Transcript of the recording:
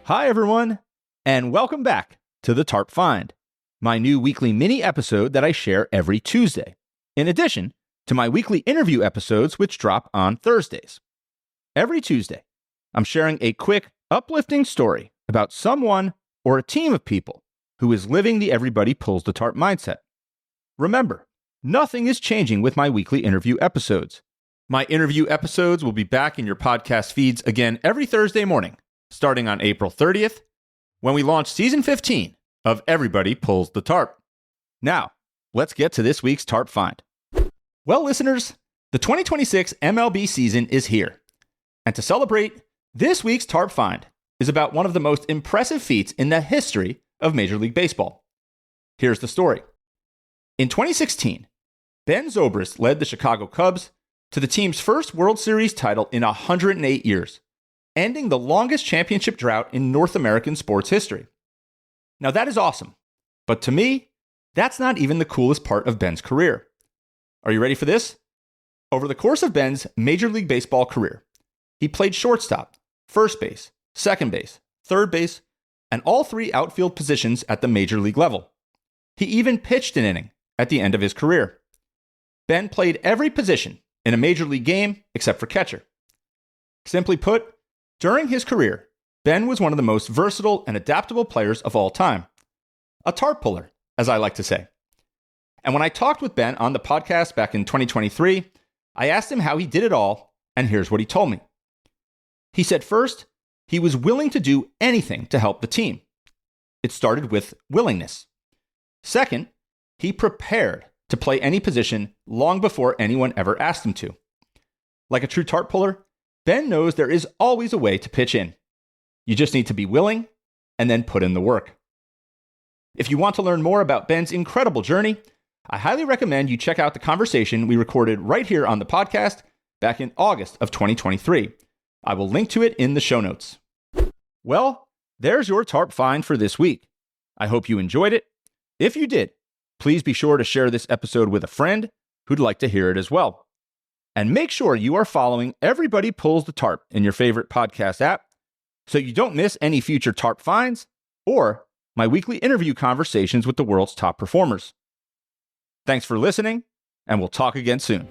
Hi, everyone, and welcome back to the Tarp Find, my new weekly mini episode that I share every Tuesday, in addition to my weekly interview episodes, which drop on Thursdays. Every Tuesday, I'm sharing a quick, uplifting story about someone or a team of people who is living the Everybody Pulls The Tarp mindset. Remember, nothing is changing with my weekly interview episodes. My interview episodes will be back in your podcast feeds again every Thursday morning, starting on April 30th, when we launch Season 15 of Everybody Pulls the Tarp. Now, let's get to this week's Tarp Find. Well, listeners, the 2026 MLB season is here. And to celebrate, this week's Tarp Find is about one of the most impressive feats in the history of Major League Baseball. Here's the story. In 2016, Ben Zobrist led the Chicago Cubs to the team's first World Series title in 108 years, ending the longest championship drought in North American sports history. Now that is awesome, but to me, that's not even the coolest part of Ben's career. Are you ready for this? Over the course of Ben's Major League Baseball career, he played shortstop, first base, second base, third base, and all three outfield positions at the Major League level. He even pitched an inning at the end of his career. Ben played every position in a Major League game except for catcher. Simply put, during his career, Ben was one of the most versatile and adaptable players of all time. A tarp puller, as I like to say. And when I talked with Ben on the podcast back in 2023, I asked him how he did it all, and here's what he told me. He said first, he was willing to do anything to help the team. It started with willingness. Second, he prepared to play any position long before anyone ever asked him to. Like a true tarp puller, Ben knows there is always a way to pitch in. You just need to be willing and then put in the work. If you want to learn more about Ben's incredible journey, I highly recommend you check out the conversation we recorded right here on the podcast back in August of 2023. I will link to it in the show notes. Well, there's your Tarp Find for this week. I hope you enjoyed it. If you did, please be sure to share this episode with a friend who'd like to hear it as well. And make sure you are following Everybody Pulls the Tarp in your favorite podcast app so you don't miss any future Tarp finds or my weekly interview conversations with the world's top performers. Thanks for listening, and we'll talk again soon.